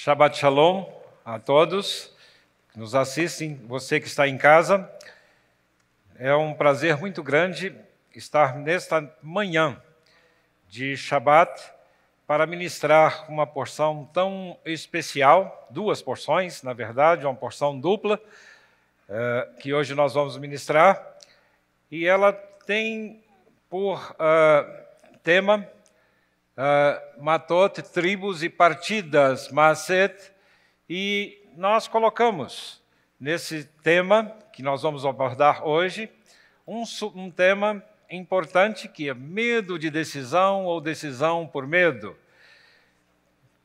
Shabbat Shalom a todos que nos assistem, você que está em casa. É um prazer muito grande estar nesta manhã de Shabbat para ministrar uma porção tão especial, duas porções, na verdade, uma porção dupla, que hoje nós vamos ministrar. E ela tem por tema Matot, tribos e partidas, Maaset, e nós colocamos nesse tema que nós vamos abordar hoje um tema importante que é medo de decisão ou decisão por medo.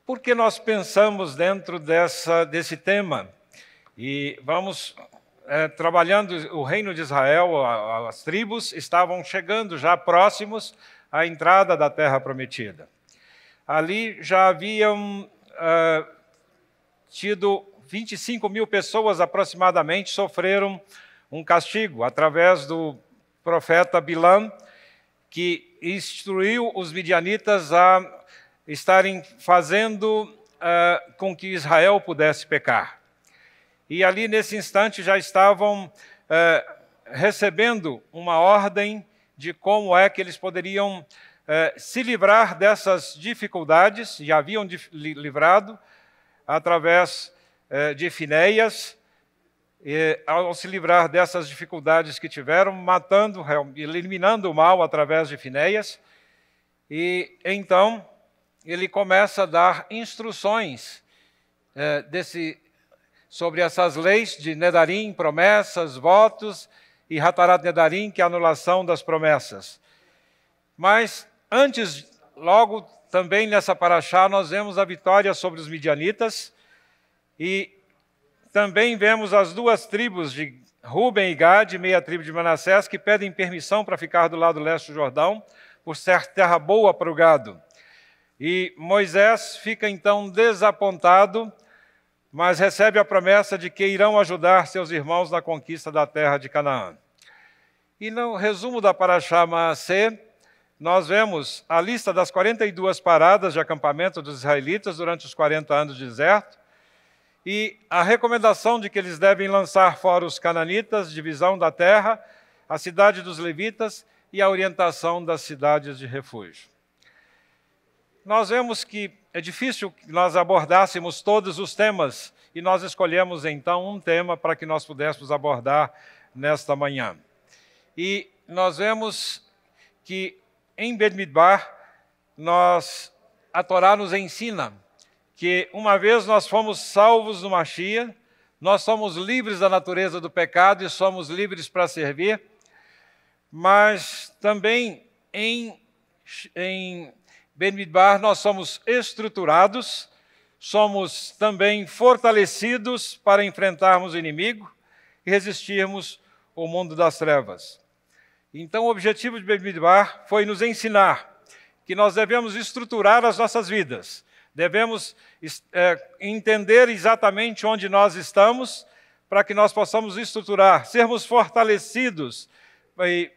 Por que nós pensamos dentro desse tema? E vamos trabalhando o reino de Israel, as tribos estavam chegando já próximos à entrada da Terra Prometida. Ali já haviam tido 25 mil pessoas aproximadamente sofreram um castigo através do profeta Bilam, que instruiu os midianitas a estarem fazendo com que Israel pudesse pecar. E ali, nesse instante, já estavam recebendo uma ordem de como é que eles poderiam se livrar dessas dificuldades, já haviam livrado através de Finéias, ao se livrar dessas dificuldades que tiveram, matando, eliminando o mal através de Finéias. E então ele começa a dar instruções sobre essas leis de Nedarim, promessas, votos, e Hatarat Nedarim, que é a anulação das promessas. Mas antes, logo também nessa paraxá, nós vemos a vitória sobre os midianitas e também vemos as duas tribos de Ruben e Gad, meia tribo de Manassés, que pedem permissão para ficar do lado leste do Jordão, por ser terra boa para o gado. E Moisés fica então desapontado, mas recebe a promessa de que irão ajudar seus irmãos na conquista da terra de Canaã. E no resumo da paraxá Maaseh, nós vemos a lista das 42 paradas de acampamento dos israelitas durante os 40 anos de deserto e a recomendação de que eles devem lançar fora os cananitas, divisão da terra, a cidade dos levitas e a orientação das cidades de refúgio. Nós vemos que é difícil que nós abordássemos todos os temas e nós escolhemos então um tema para que nós pudéssemos abordar nesta manhã. E nós vemos que em Bemidbar, a Torá nos ensina que uma vez nós fomos salvos no Mashiach, nós somos livres da natureza do pecado e somos livres para servir, mas também em Bemidbar nós somos estruturados, somos também fortalecidos para enfrentarmos o inimigo e resistirmos ao mundo das trevas. Então, o objetivo de Bemidbar foi nos ensinar que nós devemos estruturar as nossas vidas, devemos entender exatamente onde nós estamos para que nós possamos estruturar, sermos fortalecidos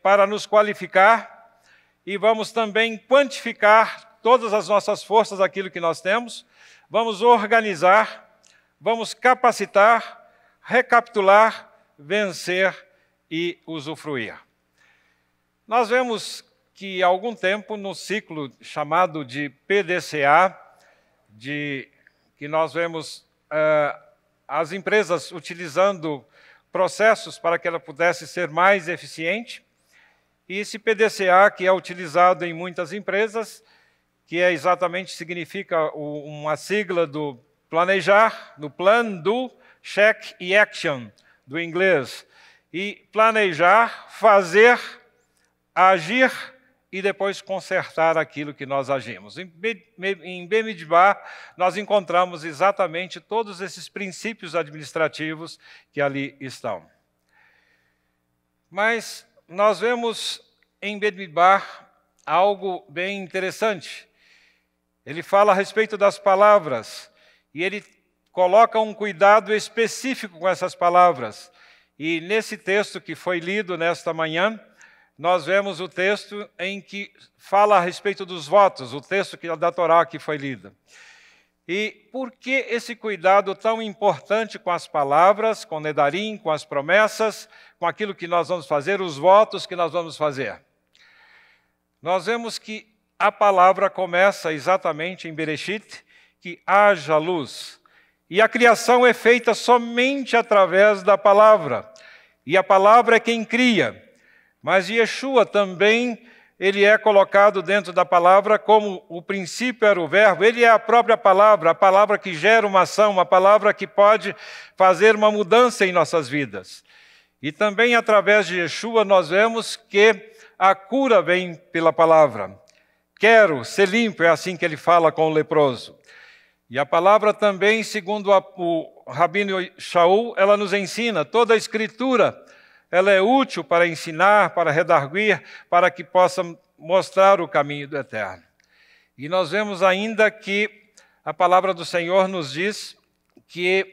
para nos qualificar e vamos também quantificar todas as nossas forças, aquilo que nós temos, vamos organizar, vamos capacitar, recapitular, vencer e usufruir. Nós vemos que há algum tempo, no ciclo chamado de PDCA, que nós vemos as empresas utilizando processos para que ela pudesse ser mais eficiente, e esse PDCA, que é utilizado em muitas empresas, que significa uma sigla do planejar, do plan, do, check e action, do inglês. E planejar, fazer, agir e depois consertar aquilo que nós agimos. Em Bemidbar, nós encontramos exatamente todos esses princípios administrativos que ali estão. Mas nós vemos em Bemidbar algo bem interessante. Ele fala a respeito das palavras e ele coloca um cuidado específico com essas palavras. E nesse texto que foi lido nesta manhã, nós vemos o texto em que fala a respeito dos votos, o texto da Torá que foi lido. E por que esse cuidado tão importante com as palavras, com Nedarim, com as promessas, com aquilo que nós vamos fazer, os votos que nós vamos fazer? Nós vemos que a palavra começa exatamente em Bereshit, que haja luz. E a criação é feita somente através da palavra. E a palavra é quem cria. Mas Yeshua também, ele é colocado dentro da palavra como o princípio era o verbo. Ele é a própria palavra, a palavra que gera uma ação, uma palavra que pode fazer uma mudança em nossas vidas. E também através de Yeshua nós vemos que a cura vem pela palavra. Quero ser limpo, é assim que ele fala com o leproso. E a palavra também, segundo o Rabino Shaul, ela nos ensina, toda a escritura, ela é útil para ensinar, para redarguir, para que possa mostrar o caminho do eterno. E nós vemos ainda que a palavra do Senhor nos diz que,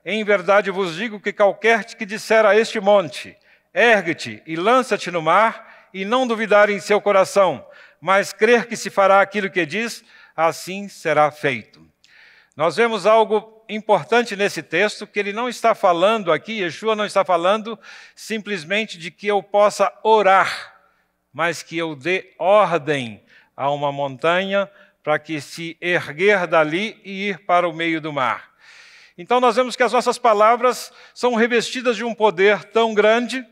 em verdade vos digo que qualquer que disser a este monte, ergue-te e lança-te no mar, e não duvidar em seu coração, mas crer que se fará aquilo que diz, assim será feito. Nós vemos algo importante nesse texto, que ele não está falando aqui, Yeshua não está falando simplesmente de que eu possa orar, mas que eu dê ordem a uma montanha para que se erguer dali e ir para o meio do mar. Então nós vemos que as nossas palavras são revestidas de um poder tão grande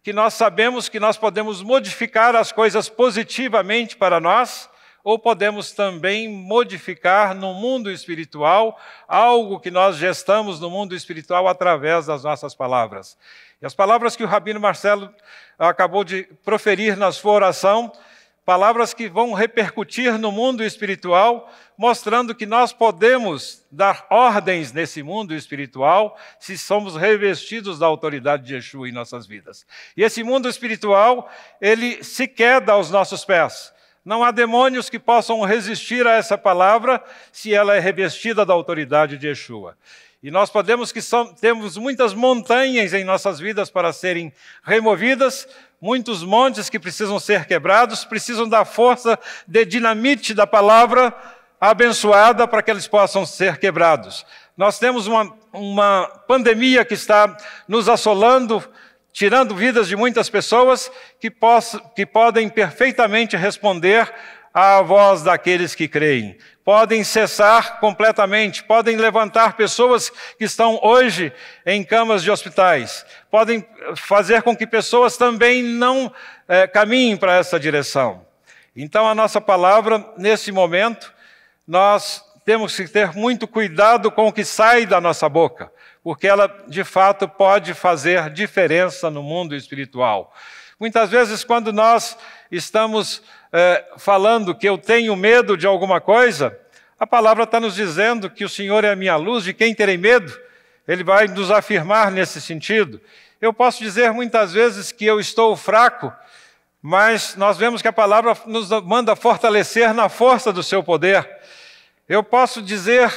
que nós sabemos que nós podemos modificar as coisas positivamente para nós, ou podemos também modificar no mundo espiritual algo que nós gestamos no mundo espiritual através das nossas palavras. E as palavras que o Rabino Marcelo acabou de proferir na sua oração, palavras que vão repercutir no mundo espiritual, mostrando que nós podemos dar ordens nesse mundo espiritual se somos revestidos da autoridade de Yeshua em nossas vidas. E esse mundo espiritual, ele se queda aos nossos pés. Não há demônios que possam resistir a essa palavra se ela é revestida da autoridade de Yeshua. E nós podemos temos muitas montanhas em nossas vidas para serem removidas, muitos montes que precisam ser quebrados, precisam da força de dinamite da palavra abençoada para que eles possam ser quebrados. Nós temos uma pandemia que está nos assolando, tirando vidas de muitas pessoas que podem perfeitamente responder à voz daqueles que creem. Podem cessar completamente, podem levantar pessoas que estão hoje em camas de hospitais, podem fazer com que pessoas também não caminhem para essa direção. Então, a nossa palavra, nesse momento, nós temos que ter muito cuidado com o que sai da nossa boca, porque ela, de fato, pode fazer diferença no mundo espiritual. Muitas vezes, quando nós estamos falando que eu tenho medo de alguma coisa, a palavra está nos dizendo que o Senhor é a minha luz, de quem terei medo? Ele vai nos afirmar nesse sentido. Eu posso dizer muitas vezes que eu estou fraco, mas nós vemos que a palavra nos manda fortalecer na força do seu poder. Eu posso dizer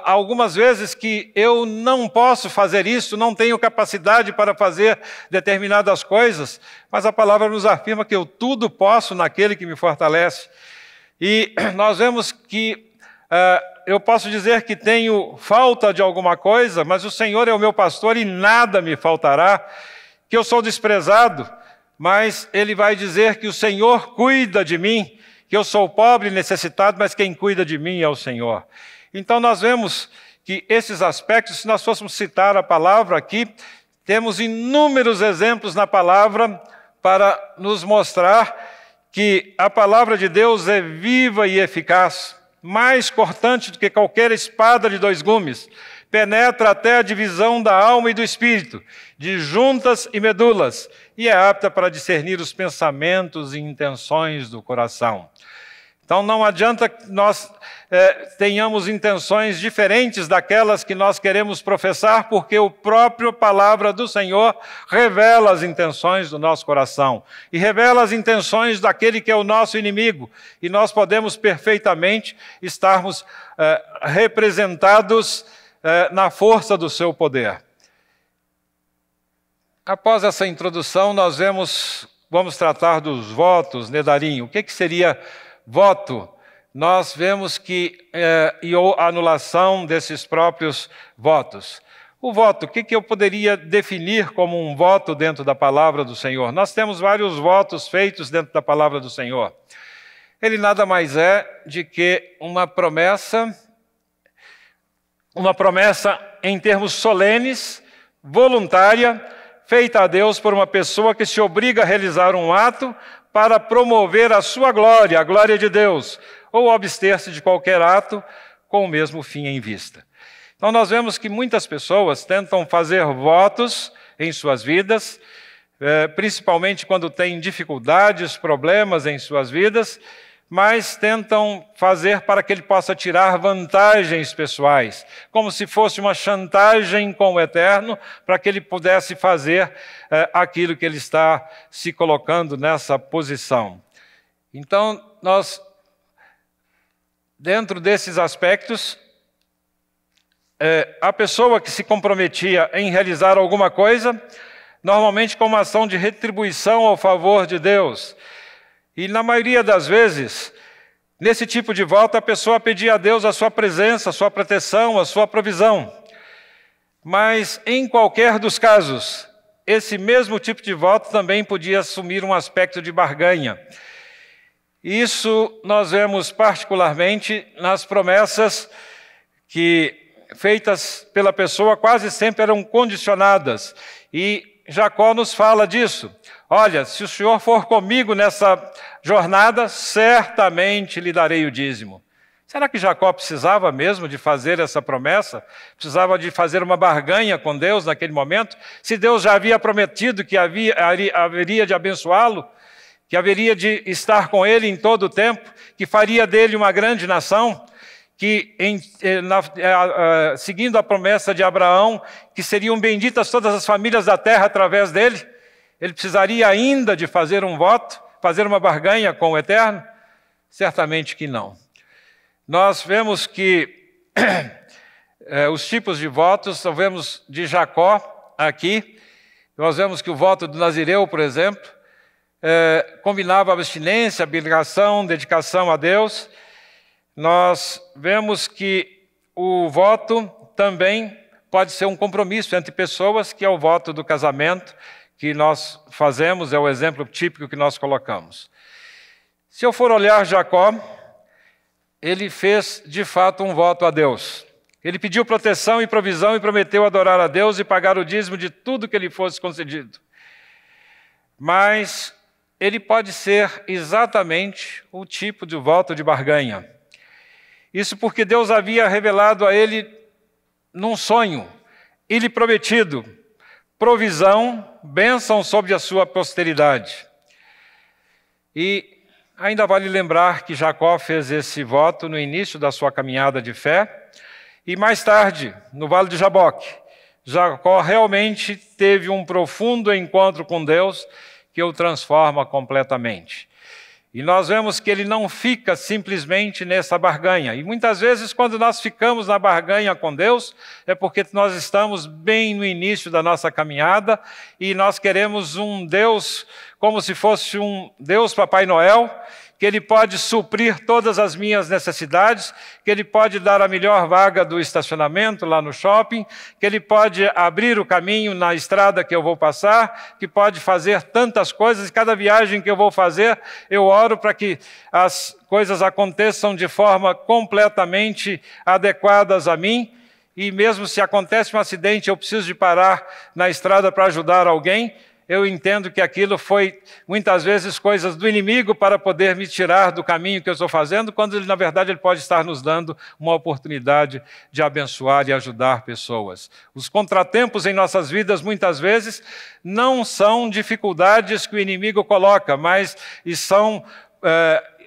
algumas vezes que eu não posso fazer isso, não tenho capacidade para fazer determinadas coisas, mas a palavra nos afirma que eu tudo posso naquele que me fortalece. E nós vemos que eu posso dizer que tenho falta de alguma coisa, mas o Senhor é o meu pastor e nada me faltará, que eu sou desprezado, mas Ele vai dizer que o Senhor cuida de mim, que eu sou pobre e necessitado, mas quem cuida de mim é o Senhor. Então nós vemos que esses aspectos, se nós fôssemos citar a palavra aqui, temos inúmeros exemplos na palavra para nos mostrar que a palavra de Deus é viva e eficaz, mais cortante do que qualquer espada de dois gumes, penetra até a divisão da alma e do espírito, de juntas e medulas, e é apta para discernir os pensamentos e intenções do coração. Então não adianta que nós tenhamos intenções diferentes daquelas que nós queremos professar, porque a própria palavra do Senhor revela as intenções do nosso coração e revela as intenções daquele que é o nosso inimigo, e nós podemos perfeitamente estarmos representados na força do seu poder. Após essa introdução, nós vamos tratar dos votos, Nedarim. O que seria voto? nós vemos que e a anulação desses próprios votos. O voto, o que eu poderia definir como um voto dentro da palavra do Senhor? Nós temos vários votos feitos dentro da palavra do Senhor. Ele nada mais é de que uma promessa em termos solenes, voluntária, feita a Deus por uma pessoa que se obriga a realizar um ato para promover a sua glória, a glória de Deus, ou abster-se de qualquer ato com o mesmo fim em vista. Então nós vemos que muitas pessoas tentam fazer votos em suas vidas, principalmente quando têm dificuldades, problemas em suas vidas, mas tentam fazer para que ele possa tirar vantagens pessoais, como se fosse uma chantagem com o Eterno, para que ele pudesse fazer aquilo que ele está se colocando nessa posição. Então, nós, dentro desses aspectos, a pessoa que se comprometia em realizar alguma coisa, normalmente com uma ação de retribuição ao favor de Deus. E na maioria das vezes, nesse tipo de voto, a pessoa pedia a Deus a sua presença, a sua proteção, a sua provisão. Mas em qualquer dos casos, esse mesmo tipo de voto também podia assumir um aspecto de barganha. Isso nós vemos particularmente nas promessas que, feitas pela pessoa, quase sempre eram condicionadas. E Jacó nos fala disso. Olha, se o Senhor for comigo nessa jornada, certamente lhe darei o dízimo. Será que Jacó precisava mesmo de fazer essa promessa? Precisava de fazer uma barganha com Deus naquele momento? Se Deus já havia prometido que haveria de abençoá-lo, que haveria de estar com ele em todo o tempo, que faria dele uma grande nação, que seguindo a promessa de Abraão, que seriam benditas todas as famílias da terra através dele, ele precisaria ainda de fazer um voto, fazer uma barganha com o Eterno? Certamente que não. Nós vemos que os tipos de votos, nós vemos de Jacó aqui, nós vemos que o voto do Nazireu, por exemplo, combinava abstinência, abnegação, dedicação a Deus. Nós vemos que o voto também pode ser um compromisso entre pessoas, que é o voto do casamento, que nós fazemos, é o exemplo típico que nós colocamos. Se eu for olhar Jacó, ele fez de fato um voto a Deus. Ele pediu proteção e provisão e prometeu adorar a Deus e pagar o dízimo de tudo que lhe fosse concedido. Mas ele pode ser exatamente o tipo de voto de barganha. Isso porque Deus havia revelado a ele num sonho e lhe prometido provisão, bênção sobre a sua posteridade. E ainda vale lembrar que Jacó fez esse voto no início da sua caminhada de fé, e mais tarde, no Vale de Jaboque, Jacó realmente teve um profundo encontro com Deus que o transforma completamente. E nós vemos que ele não fica simplesmente nessa barganha. E muitas vezes, quando nós ficamos na barganha com Deus, é porque nós estamos bem no início da nossa caminhada e nós queremos um Deus como se fosse um Deus Papai Noel, que Ele pode suprir todas as minhas necessidades, que Ele pode dar a melhor vaga do estacionamento lá no shopping, que Ele pode abrir o caminho na estrada que eu vou passar, que pode fazer tantas coisas, e cada viagem que eu vou fazer, eu oro para que as coisas aconteçam de forma completamente adequadas a mim, e mesmo se acontece um acidente, eu preciso de parar na estrada para ajudar alguém, eu entendo que aquilo foi, muitas vezes, coisas do inimigo para poder me tirar do caminho que eu estou fazendo, quando, na verdade, ele pode estar nos dando uma oportunidade de abençoar e ajudar pessoas. Os contratempos em nossas vidas, muitas vezes, não são dificuldades que o inimigo coloca, mas são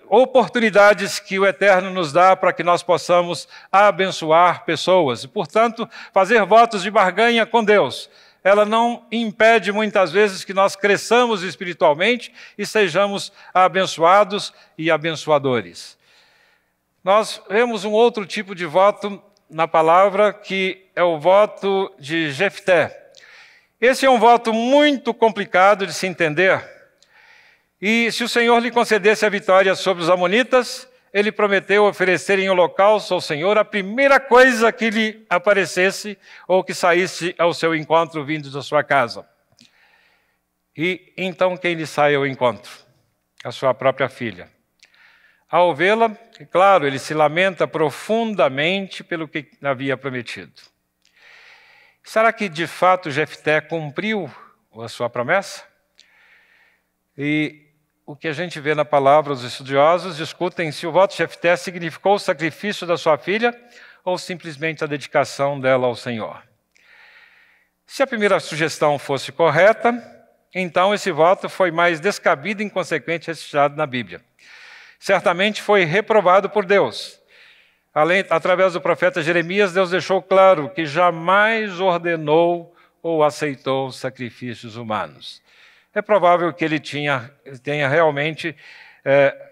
oportunidades que o Eterno nos dá para que nós possamos abençoar pessoas. E, portanto, fazer votos de barganha com Deus, ela não impede muitas vezes que nós cresçamos espiritualmente e sejamos abençoados e abençoadores. Nós vemos um outro tipo de voto na palavra, que é o voto de Jefté. Esse é um voto muito complicado de se entender. E se o Senhor lhe concedesse a vitória sobre os amonitas, ele prometeu oferecer em holocausto ao Senhor a primeira coisa que lhe aparecesse ou que saísse ao seu encontro vindo da sua casa. E então quem lhe sai ao encontro? A sua própria filha. Ao vê-la, é claro, ele se lamenta profundamente pelo que havia prometido. Será que de fato Jefté cumpriu a sua promessa? E o que a gente vê na palavra, os estudiosos discutem se o voto de Jefté significou o sacrifício da sua filha ou simplesmente a dedicação dela ao Senhor. Se a primeira sugestão fosse correta, então esse voto foi mais descabido e inconsequente registrado na Bíblia. Certamente foi reprovado por Deus. Através do profeta Jeremias, Deus deixou claro que jamais ordenou ou aceitou sacrifícios humanos. É provável que ele tenha realmente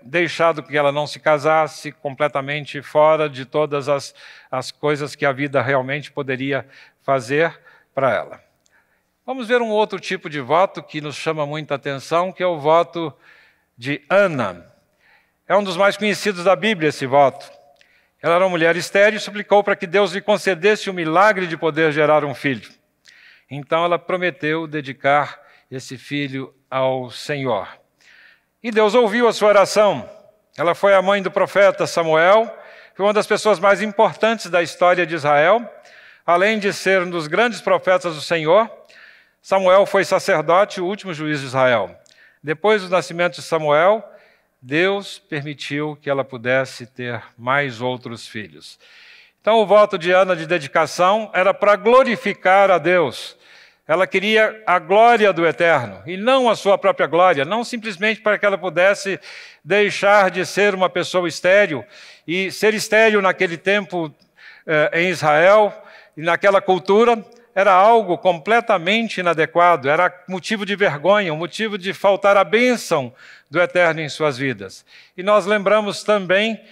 deixado que ela não se casasse, completamente fora de todas as coisas que a vida realmente poderia fazer para ela. Vamos ver um outro tipo de voto que nos chama muita atenção, que é o voto de Ana. É um dos mais conhecidos da Bíblia, esse voto. Ela era uma mulher estéril e suplicou para que Deus lhe concedesse o milagre de poder gerar um filho. Então ela prometeu dedicar esse filho ao Senhor. E Deus ouviu a sua oração. Ela foi a mãe do profeta Samuel, foi uma das pessoas mais importantes da história de Israel. Além de ser um dos grandes profetas do Senhor, Samuel foi sacerdote e o último juiz de Israel. Depois do nascimento de Samuel, Deus permitiu que ela pudesse ter mais outros filhos. Então o voto de Ana de dedicação era para glorificar a Deus. Ela queria a glória do Eterno, e não a sua própria glória, não simplesmente para que ela pudesse deixar de ser uma pessoa estéril, e ser estéril naquele tempo em Israel, e naquela cultura, era algo completamente inadequado, era motivo de vergonha, um motivo de faltar a bênção do Eterno em suas vidas. E nós lembramos também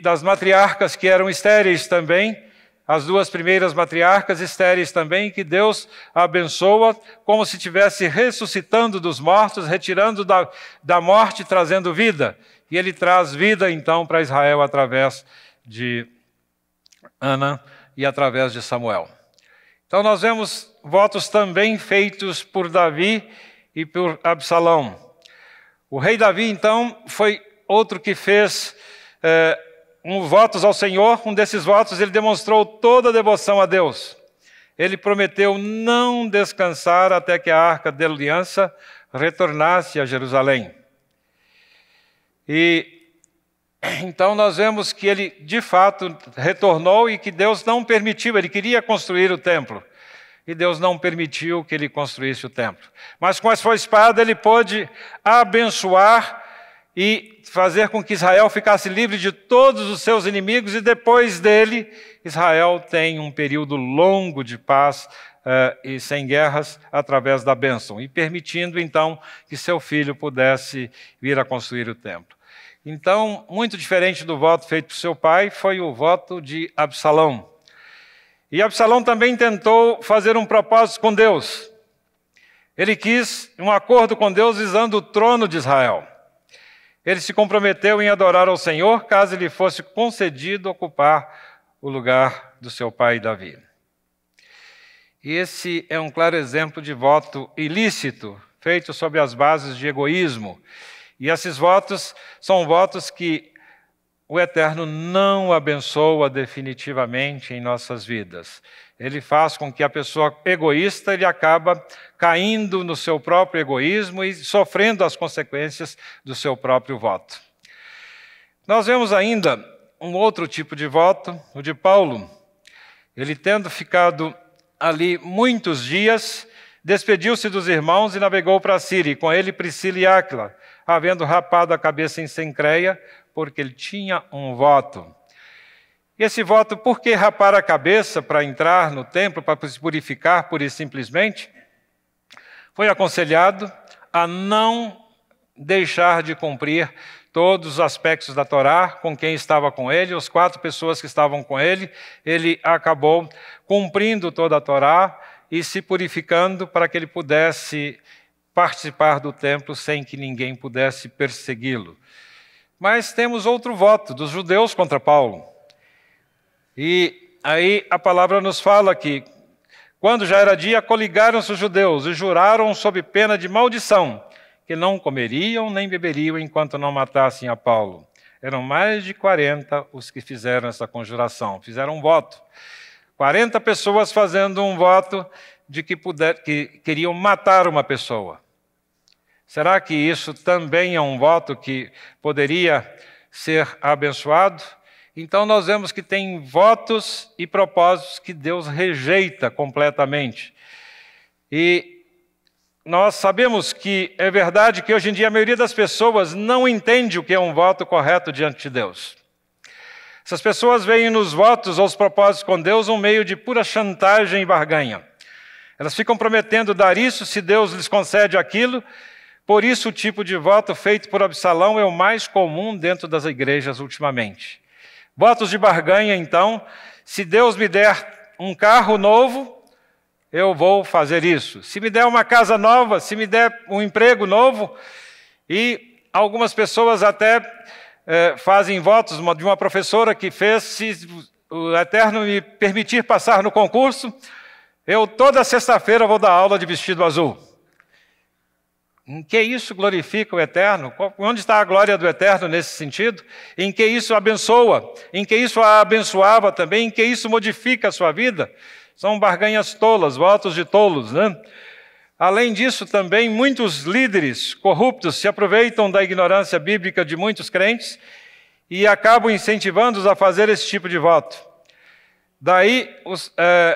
das matriarcas que eram estéreis também, as duas primeiras matriarcas estéreis também, que Deus abençoa como se estivesse ressuscitando dos mortos, retirando da morte, trazendo vida. E ele traz vida, então, para Israel através de Ana e através de Samuel. Então nós vemos votos também feitos por Davi e por Absalão. O rei Davi, então, foi outro que fez votos ao Senhor. Um desses votos ele demonstrou toda a devoção a Deus. Ele prometeu não descansar até que a arca da aliança retornasse a Jerusalém. E então nós vemos que ele de fato retornou e que Deus não permitiu, ele queria construir o templo. E Deus não permitiu que ele construísse o templo. Mas com a sua espada ele pôde abençoar e fazer com que Israel ficasse livre de todos os seus inimigos, e depois dele, Israel tem um período longo de paz e sem guerras através da bênção, e permitindo então que seu filho pudesse vir a construir o templo. Então, muito diferente do voto feito por seu pai, foi o voto de Absalão. E Absalão também tentou fazer um propósito com Deus. Ele quis um acordo com Deus visando o trono de Israel. Ele se comprometeu em adorar ao Senhor, caso lhe fosse concedido ocupar o lugar do seu pai Davi. E esse é um claro exemplo de voto ilícito, feito sob as bases de egoísmo. E esses votos são votos que o Eterno não abençoa definitivamente em nossas vidas. Ele faz com que a pessoa egoísta ele acaba caindo no seu próprio egoísmo e sofrendo as consequências do seu próprio voto. Nós vemos ainda um outro tipo de voto, o de Paulo. Ele, tendo ficado ali muitos dias, despediu-se dos irmãos e navegou para a Síria, e com ele Priscila e Áquila, havendo rapado a cabeça em Cencreia, porque ele tinha um voto. E esse voto, por que rapar a cabeça para entrar no templo, para se purificar pura e simplesmente? Foi aconselhado a não deixar de cumprir todos os aspectos da Torá com quem estava com ele, as 4 pessoas que estavam com ele. Ele acabou cumprindo toda a Torá e se purificando para que ele pudesse participar do templo sem que ninguém pudesse persegui-lo. Mas temos outro voto dos judeus contra Paulo. E aí a palavra nos fala que, quando já era dia, coligaram-se os judeus e juraram sob pena de maldição que não comeriam nem beberiam enquanto não matassem a Paulo. Eram mais de 40 os que fizeram essa conjuração, fizeram um voto. 40 pessoas fazendo um voto de que queriam matar uma pessoa. Será que isso também é um voto que poderia ser abençoado? Então nós vemos que tem votos e propósitos que Deus rejeita completamente. E nós sabemos que é verdade que hoje em dia a maioria das pessoas não entende o que é um voto correto diante de Deus. Essas pessoas veem nos votos ou os propósitos com Deus um meio de pura chantagem e barganha. Elas ficam prometendo dar isso se Deus lhes concede aquilo. Por isso o tipo de voto feito por Absalão é o mais comum dentro das igrejas ultimamente. Votos de barganha, então, se Deus me der um carro novo, eu vou fazer isso. Se me der uma casa nova, se me der um emprego novo, e algumas pessoas até fazem votos, de uma professora que fez, se o Eterno me permitir passar no concurso, eu toda sexta-feira vou dar aula de vestido azul. Em que isso glorifica o Eterno? Onde está a glória do Eterno nesse sentido? Em que isso abençoa? Em que isso a abençoava também? Em que isso modifica a sua vida? São barganhas tolas, votos de tolos, né? Além disso, também, muitos líderes corruptos se aproveitam da ignorância bíblica de muitos crentes e acabam incentivando-os a fazer esse tipo de voto. Daí,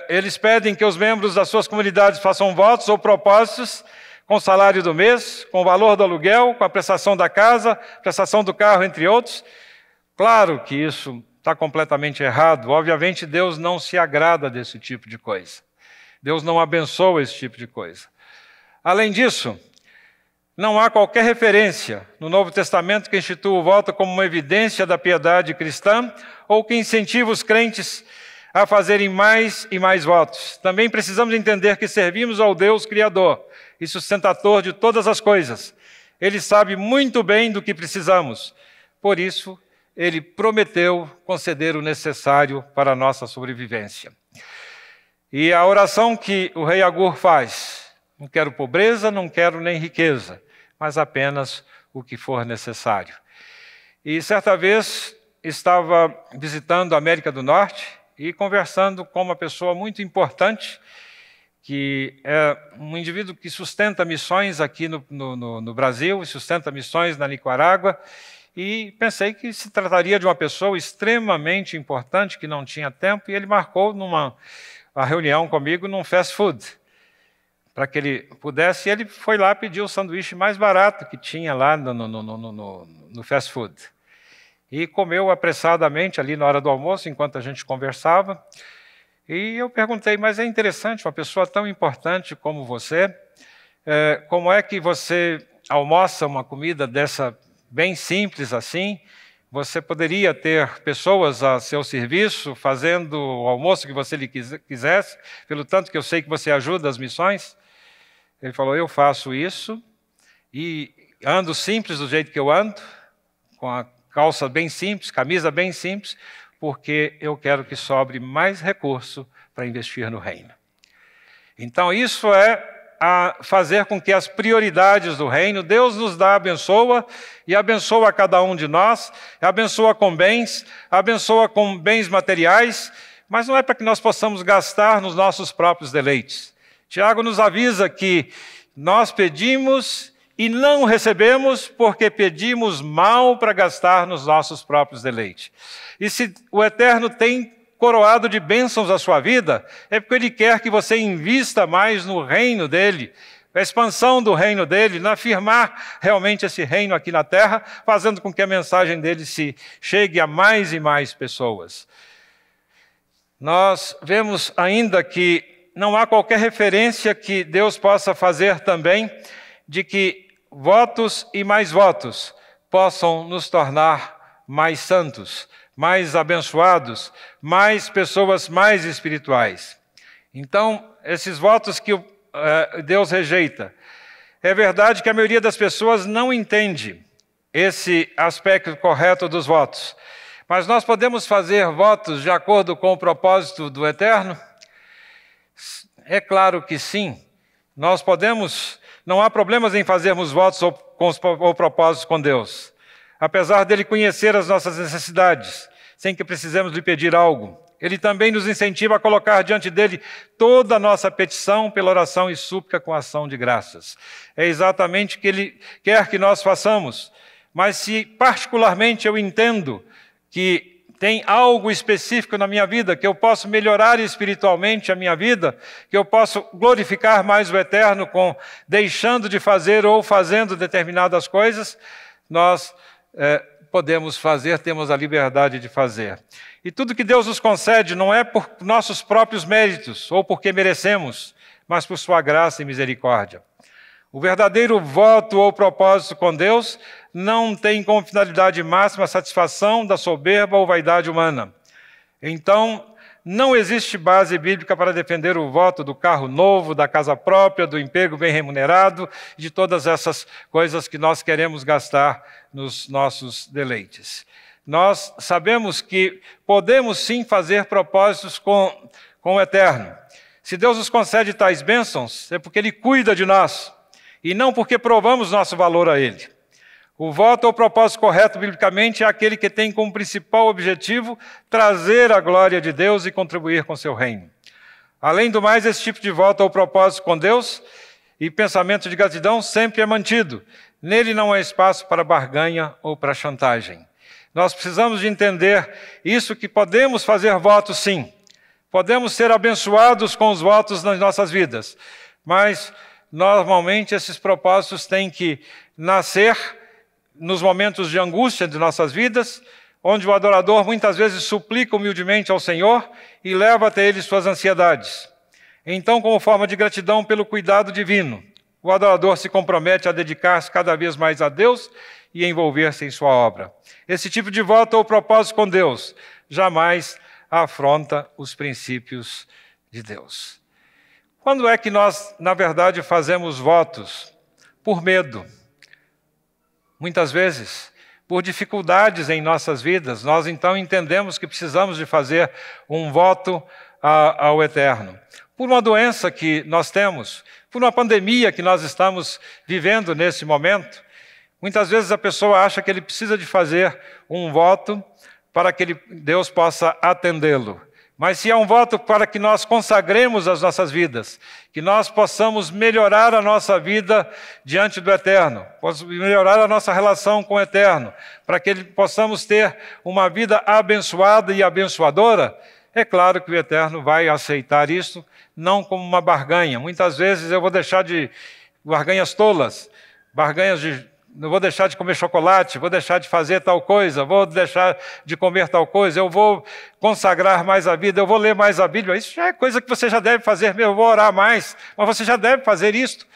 eles pedem que os membros das suas comunidades façam votos ou propósitos com o salário do mês, com o valor do aluguel, com a prestação da casa, prestação do carro, entre outros. Claro que isso está completamente errado. Obviamente, Deus não se agrada desse tipo de coisa. Deus não abençoa esse tipo de coisa. Além disso, não há qualquer referência no Novo Testamento que institua o voto como uma evidência da piedade cristã ou que incentiva os crentes a fazerem mais e mais votos. Também precisamos entender que servimos ao Deus Criador e sustentador de todas as coisas. Ele sabe muito bem do que precisamos. Por isso, Ele prometeu conceder o necessário para a nossa sobrevivência. E a oração que o rei Agur faz: não quero pobreza, não quero nem riqueza, mas apenas o que for necessário. E certa vez estava visitando a América do Norte e conversando com uma pessoa muito importante, que é um indivíduo que sustenta missões aqui no Brasil, e sustenta missões na Nicarágua, e pensei que se trataria de uma pessoa extremamente importante, que não tinha tempo, e ele marcou uma reunião comigo num fast food, para que ele pudesse, e ele foi lá pedir o sanduíche mais barato que tinha lá no fast food. E comeu apressadamente ali na hora do almoço, enquanto a gente conversava. E eu perguntei, mas é interessante, uma pessoa tão importante como você, como é que você almoça uma comida dessa bem simples assim? Você poderia ter pessoas a seu serviço, fazendo o almoço que você lhe quisesse, pelo tanto que eu sei que você ajuda as missões? Ele falou, eu faço isso e ando simples do jeito que eu ando, com a calça bem simples, camisa bem simples, porque eu quero que sobre mais recurso para investir no reino. Então, isso é a fazer com que as prioridades do reino, Deus nos dá, abençoa, e abençoa a cada um de nós, abençoa com bens materiais, mas não é para que nós possamos gastar nos nossos próprios deleites. Tiago nos avisa que nós pedimos e não recebemos porque pedimos mal para gastar nos nossos próprios deleites. E se o Eterno tem coroado de bênçãos a sua vida, é porque Ele quer que você invista mais no reino dEle, a expansão do reino dEle, na afirmar realmente esse reino aqui na terra, fazendo com que a mensagem dEle se chegue a mais e mais pessoas. Nós vemos ainda que não há qualquer referência que Deus possa fazer também de que votos e mais votos possam nos tornar mais santos, mais abençoados, mais pessoas mais espirituais. Então, esses votos que Deus rejeita, é verdade que a maioria das pessoas não entende esse aspecto correto dos votos. Mas nós podemos fazer votos de acordo com o propósito do Eterno? É claro que sim. Nós podemos, não há problemas em fazermos votos ou propósitos com Deus, apesar dele conhecer as nossas necessidades, sem que precisemos lhe pedir algo. Ele também nos incentiva a colocar diante dele toda a nossa petição pela oração e súplica com ação de graças. É exatamente o que ele quer que nós façamos. Mas se particularmente eu entendo que tem algo específico na minha vida, que eu posso melhorar espiritualmente a minha vida, que eu posso glorificar mais o Eterno com deixando de fazer ou fazendo determinadas coisas, nós podemos fazer, temos a liberdade de fazer. E tudo que Deus nos concede não é por nossos próprios méritos ou porque merecemos, mas por sua graça e misericórdia. O verdadeiro voto ou propósito com Deus não tem como finalidade máxima a satisfação da soberba ou vaidade humana. Então, não existe base bíblica para defender o voto do carro novo, da casa própria, do emprego bem remunerado, de todas essas coisas que nós queremos gastar nos nossos deleites. Nós sabemos que podemos sim fazer propósitos com o Eterno. Se Deus nos concede tais bênçãos, é porque Ele cuida de nós, e não porque provamos nosso valor a Ele. O voto ou propósito correto, biblicamente, é aquele que tem como principal objetivo trazer a glória de Deus e contribuir com seu reino. Além do mais, esse tipo de voto ou propósito com Deus e pensamento de gratidão sempre é mantido. Nele não há espaço para barganha ou para chantagem. Nós precisamos de entender isso, que podemos fazer votos sim. Podemos ser abençoados com os votos nas nossas vidas. Mas, normalmente, esses propósitos têm que nascer nos momentos de angústia de nossas vidas, onde o adorador muitas vezes suplica humildemente ao Senhor e leva até Ele suas ansiedades. Então, como forma de gratidão pelo cuidado divino, o adorador se compromete a dedicar-se cada vez mais a Deus e envolver-se em sua obra. Esse tipo de voto ou propósito com Deus jamais afronta os princípios de Deus. Quando é que nós, na verdade, fazemos votos? Por medo. Muitas vezes, por dificuldades em nossas vidas, nós então entendemos que precisamos de fazer um voto ao Eterno. Por uma doença que nós temos, por uma pandemia que nós estamos vivendo nesse momento, muitas vezes a pessoa acha que ele precisa de fazer um voto para que Deus possa atendê-lo. Mas se é um voto para que nós consagremos as nossas vidas, que nós possamos melhorar a nossa vida diante do Eterno, melhorar a nossa relação com o Eterno, para que possamos ter uma vida abençoada e abençoadora, é claro que o Eterno vai aceitar isso, não como uma barganha. Muitas vezes eu vou deixar de barganhas tolas, não vou deixar de comer chocolate, vou deixar de fazer tal coisa, vou deixar de comer tal coisa, eu vou consagrar mais a vida, eu vou ler mais a Bíblia. Isso já é coisa que você já deve fazer, eu vou orar mais, mas você já deve fazer isto.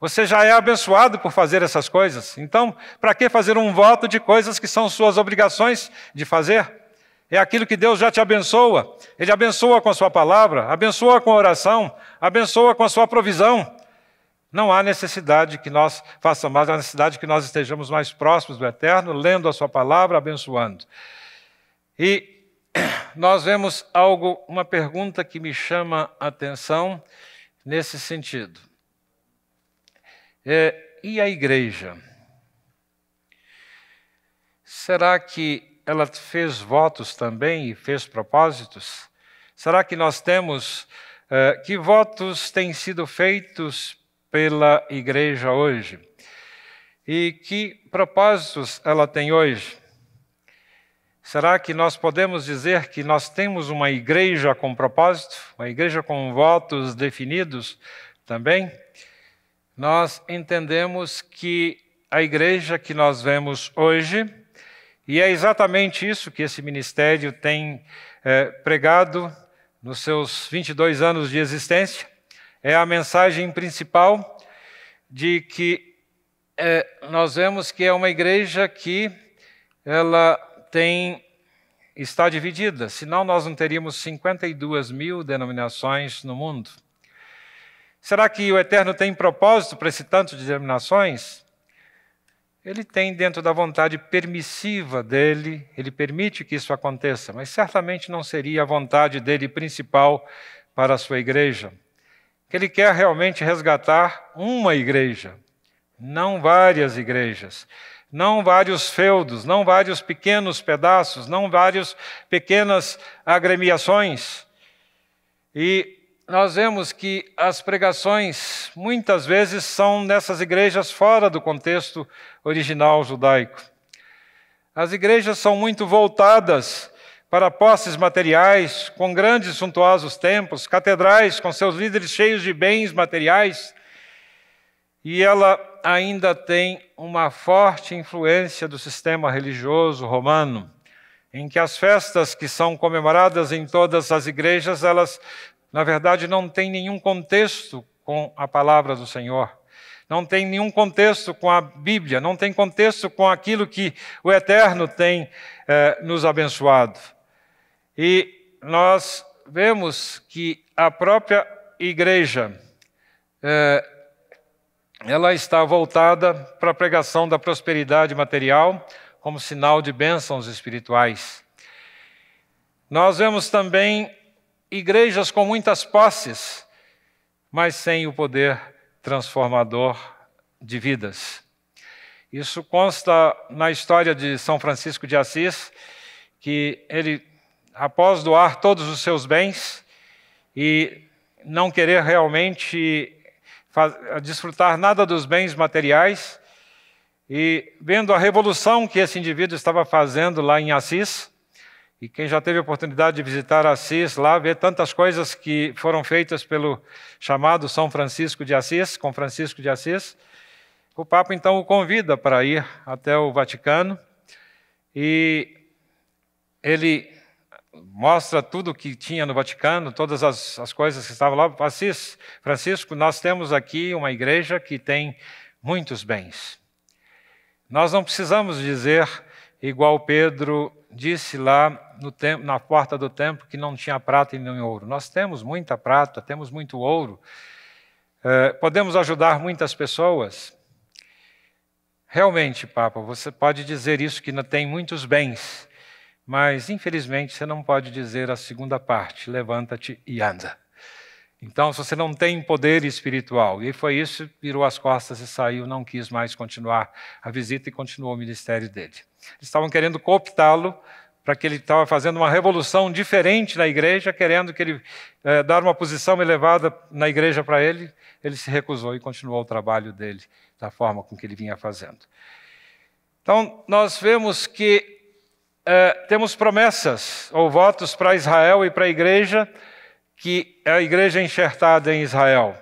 Você já é abençoado por fazer essas coisas. Então, para que fazer um voto de coisas que são suas obrigações de fazer? É aquilo que Deus já te abençoa. Ele abençoa com a sua palavra, abençoa com a oração, abençoa com a sua provisão. Não há necessidade que nós façamos mais, há necessidade que nós estejamos mais próximos do Eterno, lendo a sua palavra, abençoando. E nós vemos uma pergunta que me chama a atenção nesse sentido. E a igreja? Será que ela fez votos também e fez propósitos? Será que nós temos... que votos têm sido feitos pela igreja hoje? E que propósitos ela tem hoje? Será que nós podemos dizer que nós temos uma igreja com propósito? Uma igreja com votos definidos também? Nós entendemos que a igreja que nós vemos hoje, e é exatamente isso que esse ministério tem pregado nos seus 22 anos de existência, é a mensagem principal de que nós vemos que é uma igreja que ela está dividida, senão nós não teríamos 52 mil denominações no mundo. Será que o Eterno tem propósito para esse tanto de denominações? Ele tem dentro da vontade permissiva dele, ele permite que isso aconteça, mas certamente não seria a vontade dele principal para a sua igreja. Ele quer realmente resgatar uma igreja, não várias igrejas, não vários feudos, não vários pequenos pedaços, não várias pequenas agremiações. E nós vemos que as pregações, muitas vezes, são nessas igrejas fora do contexto original judaico. As igrejas são muito voltadas para posses materiais, com grandes e suntuosos templos, catedrais com seus líderes cheios de bens materiais, e ela ainda tem uma forte influência do sistema religioso romano, em que as festas que são comemoradas em todas as igrejas, elas na verdade, não tem nenhum contexto com a palavra do Senhor. Não tem nenhum contexto com a Bíblia. Não tem contexto com aquilo que o Eterno tem nos abençoado. E nós vemos que a própria igreja, ela está voltada para a pregação da prosperidade material como sinal de bênçãos espirituais. Nós vemos também igrejas com muitas posses, mas sem o poder transformador de vidas. Isso consta na história de São Francisco de Assis, que ele, após doar todos os seus bens e não querer realmente desfrutar nada dos bens materiais, e vendo a revolução que esse indivíduo estava fazendo lá em Assis, e quem já teve a oportunidade de visitar Assis lá, vê tantas coisas que foram feitas pelo chamado São Francisco de Assis, com Francisco de Assis, o Papa então o convida para ir até o Vaticano, e ele mostra tudo o que tinha no Vaticano, todas as coisas que estavam lá. Assis, Francisco, nós temos aqui uma igreja que tem muitos bens. Nós não precisamos dizer, igual Pedro disse lá na porta do templo, que não tinha prata e nem ouro. Nós temos muita prata, temos muito ouro, podemos ajudar muitas pessoas. Realmente, Papa, você pode dizer isso, que não tem muitos bens, mas infelizmente você não pode dizer a segunda parte, levanta-te e anda. Então, se você não tem poder espiritual, e foi isso, virou as costas e saiu, não quis mais continuar a visita e continuou o ministério dele. Eles estavam querendo cooptá-lo, para que ele estava fazendo uma revolução diferente na igreja, querendo que ele dar uma posição elevada na igreja para ele. Ele se recusou e continuou o trabalho dele da forma com que ele vinha fazendo. Então, nós vemos que temos promessas ou votos para Israel e para a igreja, que é a igreja enxertada em Israel.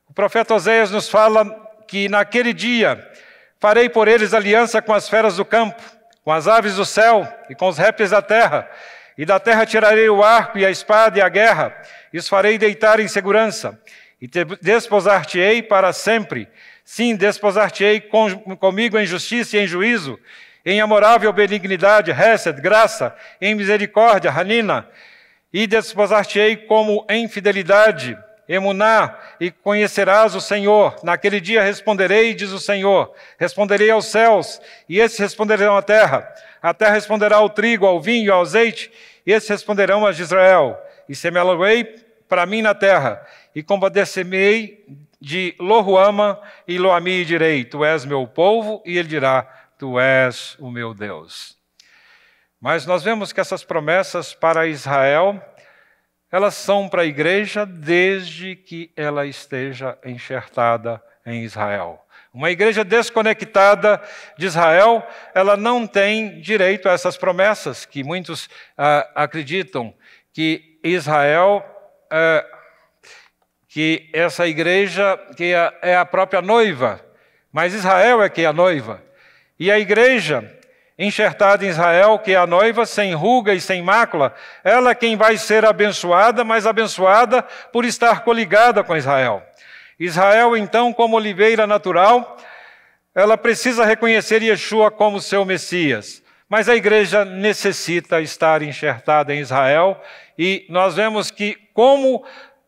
O profeta Oséias nos fala que naquele dia farei por eles aliança com as feras do campo, com as aves do céu e com os répteis da terra, e da terra tirarei o arco e a espada e a guerra, e os farei deitar em segurança, e desposar-te-ei para sempre. Sim, desposar-te-ei comigo em justiça e em juízo, em amorável benignidade, hesed, graça, em misericórdia, hanina, e desposar-te-ei como em fidelidade, emuná, e conhecerás o Senhor. Naquele dia responderei, diz o Senhor, responderei aos céus, e esses responderão à terra. A terra responderá ao trigo, ao vinho e ao azeite, e esses responderão a Israel. E semeá-lo-ei para mim na terra, e compadecer-me-ei de Lo-ruama e Lo-ami, e direi, tu és meu povo, e ele dirá, tu és o meu Deus. Mas nós vemos que essas promessas para Israel, elas são para a igreja desde que ela esteja enxertada em Israel. Uma igreja desconectada de Israel, ela não tem direito a essas promessas, que muitos acreditam que Israel, que essa igreja que é a própria noiva, mas Israel é que é a noiva. E a igreja enxertada em Israel, que é a noiva, sem ruga e sem mácula, ela é quem vai ser abençoada, mas abençoada por estar coligada com Israel. Israel, então, como oliveira natural, ela precisa reconhecer Yeshua como seu Messias. Mas a igreja necessita estar enxertada em Israel, e nós vemos que como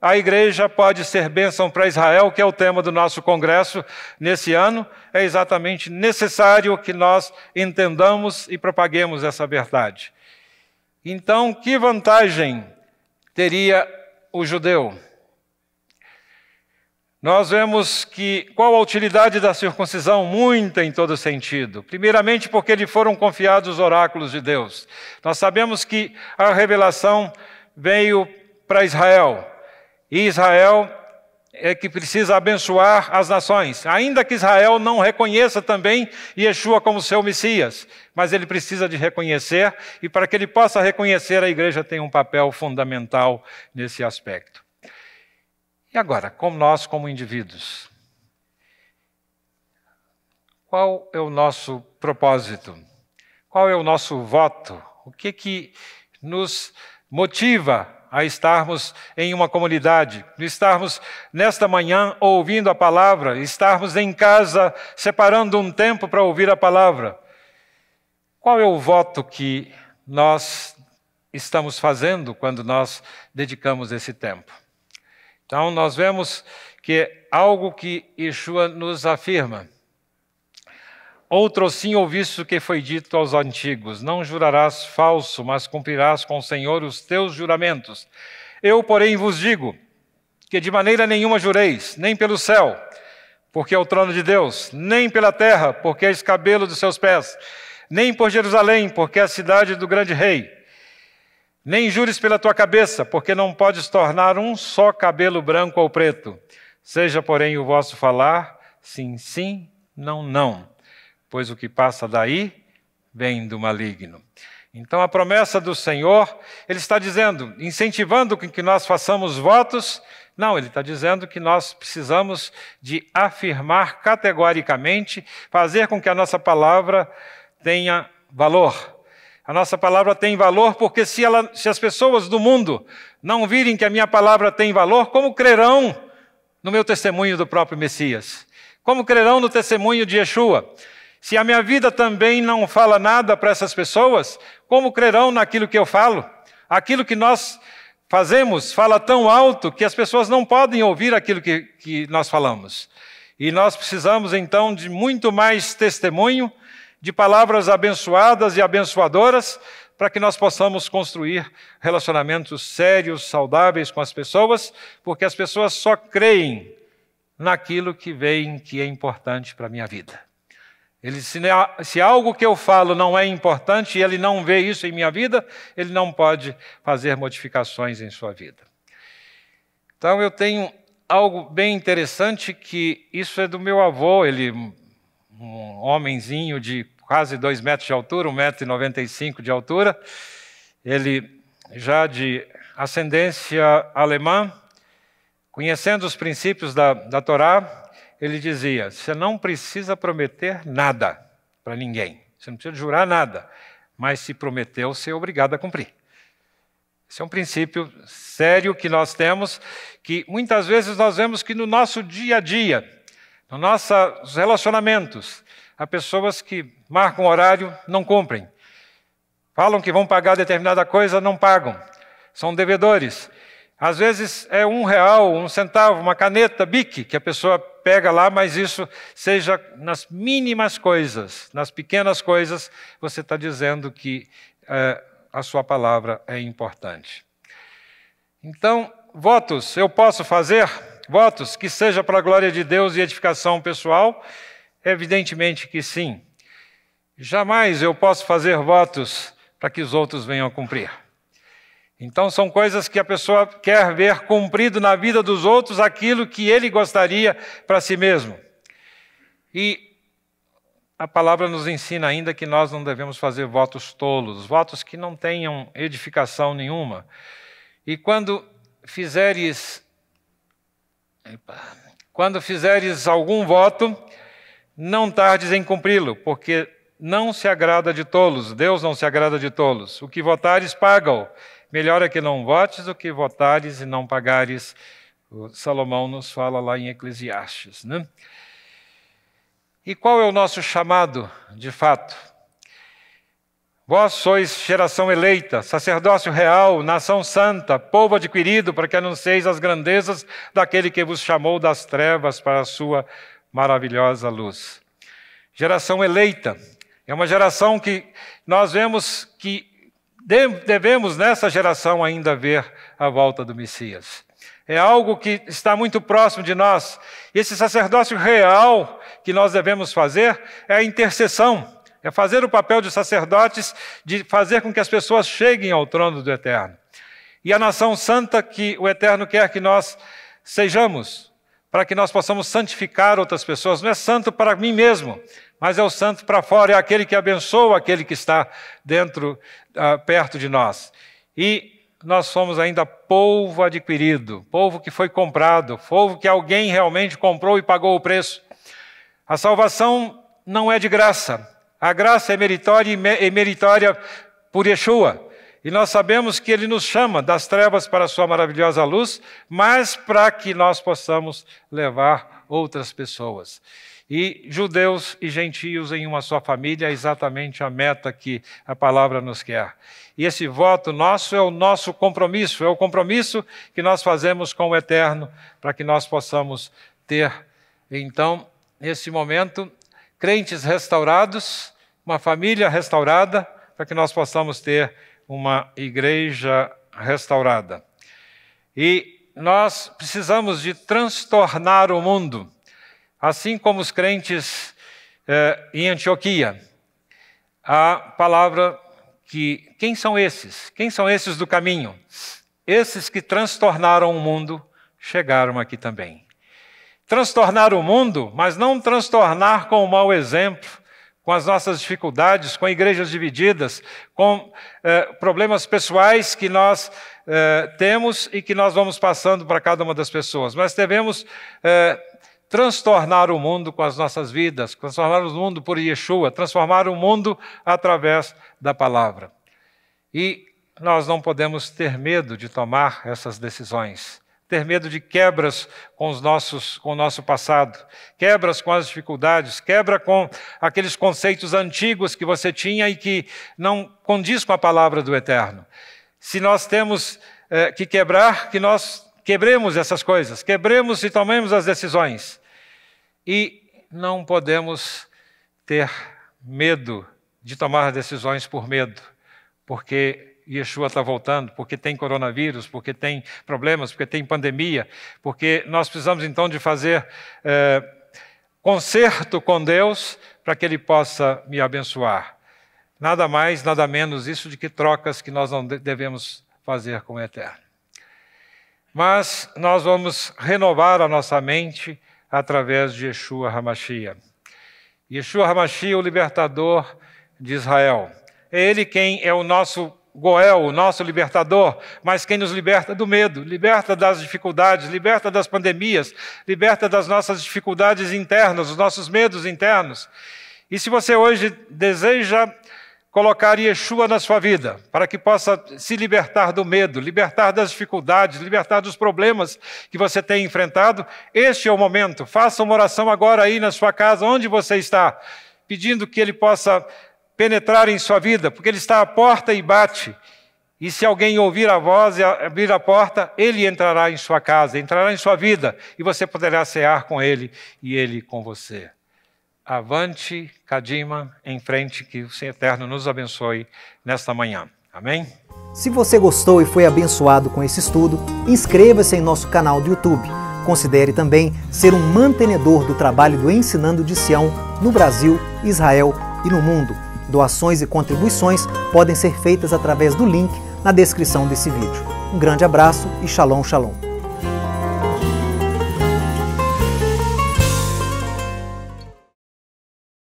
a igreja pode ser bênção para Israel, que é o tema do nosso congresso nesse ano. É exatamente necessário que nós entendamos e propaguemos essa verdade. Então, que vantagem teria o judeu? Nós vemos que qual a utilidade da circuncisão? Muita em todo sentido. Primeiramente porque lhe foram confiados os oráculos de Deus. Nós sabemos que a revelação veio para Israel. E Israel é que precisa abençoar as nações. Ainda que Israel não reconheça também Yeshua como seu Messias. Mas ele precisa de reconhecer. E para que ele possa reconhecer, a igreja tem um papel fundamental nesse aspecto. E agora, como nós, como indivíduos, qual é o nosso propósito? Qual é o nosso voto? O que nos motiva a estarmos em uma comunidade, estarmos nesta manhã ouvindo a palavra, estarmos em casa separando um tempo para ouvir a palavra? Qual é o voto que nós estamos fazendo quando nós dedicamos esse tempo? Então, nós vemos que é algo que Yeshua nos afirma. Outrosim ouviste o que foi dito aos antigos: não jurarás falso, mas cumprirás com o Senhor os teus juramentos. Eu, porém, vos digo que de maneira nenhuma jureis, nem pelo céu, porque é o trono de Deus, nem pela terra, porque é escabelo dos seus pés, nem por Jerusalém, porque é a cidade do grande rei. Nem jures pela tua cabeça, porque não podes tornar um só cabelo branco ou preto. Seja, porém, o vosso falar, sim, sim, não, não. Pois o que passa daí vem do maligno. Então, a promessa do Senhor, Ele está dizendo, incentivando que nós façamos votos. Não, Ele está dizendo que nós precisamos de afirmar categoricamente, fazer com que a nossa palavra tenha valor. A nossa palavra tem valor porque se as pessoas do mundo não virem que a minha palavra tem valor, como crerão no meu testemunho do próprio Messias? Como crerão no testemunho de Yeshua? Se a minha vida também não fala nada para essas pessoas, como crerão naquilo que eu falo? Aquilo que nós fazemos fala tão alto que as pessoas não podem ouvir aquilo que nós falamos. E nós precisamos então de muito mais testemunho, de palavras abençoadas e abençoadoras, para que nós possamos construir relacionamentos sérios, saudáveis com as pessoas, porque as pessoas só creem naquilo que veem que é importante para a minha vida. Se algo que eu falo não é importante e ele não vê isso em minha vida, ele não pode fazer modificações em sua vida. Então eu tenho algo bem interessante, que isso é do meu avô, ele um homenzinho de quase 2 metros de altura, 1,95 m de altura, ele já de ascendência alemã, conhecendo os princípios da Torá, ele dizia: você não precisa prometer nada para ninguém, você não precisa jurar nada, mas se prometeu, você é obrigado a cumprir. Esse é um princípio sério que nós temos, que muitas vezes nós vemos que no nosso dia a dia, nos nossos relacionamentos, há pessoas que marcam horário, não cumprem. Falam que vão pagar determinada coisa, não pagam. São devedores. Às vezes é R$1, 1 centavo, uma caneta Bic que a pessoa pega lá, mas isso seja nas mínimas coisas, nas pequenas coisas, você está dizendo que a sua palavra é importante. Então, votos, eu posso fazer votos que seja para a glória de Deus e edificação pessoal? Evidentemente que sim. Jamais eu posso fazer votos para que os outros venham a cumprir. Então são coisas que a pessoa quer ver cumprido na vida dos outros, aquilo que ele gostaria para si mesmo. E a palavra nos ensina ainda que nós não devemos fazer votos tolos, votos que não tenham edificação nenhuma. E quando fizeres algum voto, não tardes em cumpri-lo, porque não se agrada de tolos, Deus não se agrada de tolos. O que votares, paga-o. Melhor é que não votes do que votares e não pagares. O Salomão nos fala lá em Eclesiastes, né? E qual é o nosso chamado, de fato? Vós sois geração eleita, sacerdócio real, nação santa, povo adquirido, para que anuncieis as grandezas daquele que vos chamou das trevas para a sua maravilhosa luz. Geração eleita é uma geração que nós vemos que devemos nessa geração ainda ver a volta do Messias. É algo que está muito próximo de nós. Esse sacerdócio real que nós devemos fazer é a intercessão. É fazer o papel de sacerdotes, de fazer com que as pessoas cheguem ao trono do Eterno. E a nação santa que o Eterno quer que nós sejamos, para que nós possamos santificar outras pessoas. Não é santo para mim mesmo, mas é o santo para fora, é aquele que abençoa aquele que está dentro, perto de nós. E nós somos ainda povo adquirido, povo que foi comprado, povo que alguém realmente comprou e pagou o preço. A salvação não é de graça. A graça é meritória por Yeshua. E nós sabemos que Ele nos chama das trevas para a sua maravilhosa luz, mas para que nós possamos levar outras pessoas. E judeus e gentios em uma só família é exatamente a meta que a palavra nos quer. E esse voto nosso é o nosso compromisso, é o compromisso que nós fazemos com o Eterno, para que nós possamos ter, então, nesse momento, crentes restaurados, uma família restaurada, para que nós possamos ter uma igreja restaurada. E nós precisamos de transtornar o mundo, assim como os crentes em Antioquia. A palavra que... Quem são esses? Quem são esses do caminho? Esses que transtornaram o mundo chegaram aqui também. Transtornar o mundo, mas não transtornar com o mau exemplo, com as nossas dificuldades, com igrejas divididas, com problemas pessoais que nós temos e que nós vamos passando para cada uma das pessoas. Mas devemos transtornar o mundo com as nossas vidas, transformar o mundo por Yeshua, transformar o mundo através da palavra. E nós não podemos ter medo de tomar essas decisões. Ter medo de quebras com o nosso passado, quebras com as dificuldades, quebra com aqueles conceitos antigos que você tinha e que não condiz com a palavra do Eterno. Se nós temos que quebrar, que nós quebremos essas coisas, quebremos e tomemos as decisões. E não podemos ter medo de tomar decisões por medo, porque Yeshua está voltando, porque tem coronavírus, porque tem problemas, porque tem pandemia, porque nós precisamos então de fazer concerto com Deus para que Ele possa me abençoar. Nada mais, nada menos isso de que trocas que nós não devemos fazer com o Eterno. Mas nós vamos renovar a nossa mente através de Yeshua HaMashiach. Yeshua HaMashiach, o libertador de Israel. É Ele quem é o nosso Goel, o nosso libertador, mas quem nos liberta do medo, liberta das dificuldades, liberta das pandemias, liberta das nossas dificuldades internas, dos nossos medos internos. E se você hoje deseja colocar Yeshua na sua vida, para que possa se libertar do medo, libertar das dificuldades, libertar dos problemas que você tem enfrentado, este é o momento. Faça uma oração agora aí na sua casa, onde você está, pedindo que Ele possa penetrar em sua vida, porque Ele está à porta e bate. E se alguém ouvir a voz e abrir a porta, Ele entrará em sua casa, entrará em sua vida, e você poderá cear com Ele e Ele com você. Avante, Kadima, em frente, que o Senhor Eterno nos abençoe nesta manhã. Amém? Se você gostou e foi abençoado com esse estudo, inscreva-se em nosso canal do YouTube. Considere também ser um mantenedor do trabalho do Ensinando de Sião no Brasil, Israel e no mundo. Doações e contribuições podem ser feitas através do link na descrição desse vídeo. Um grande abraço e Shalom, Shalom.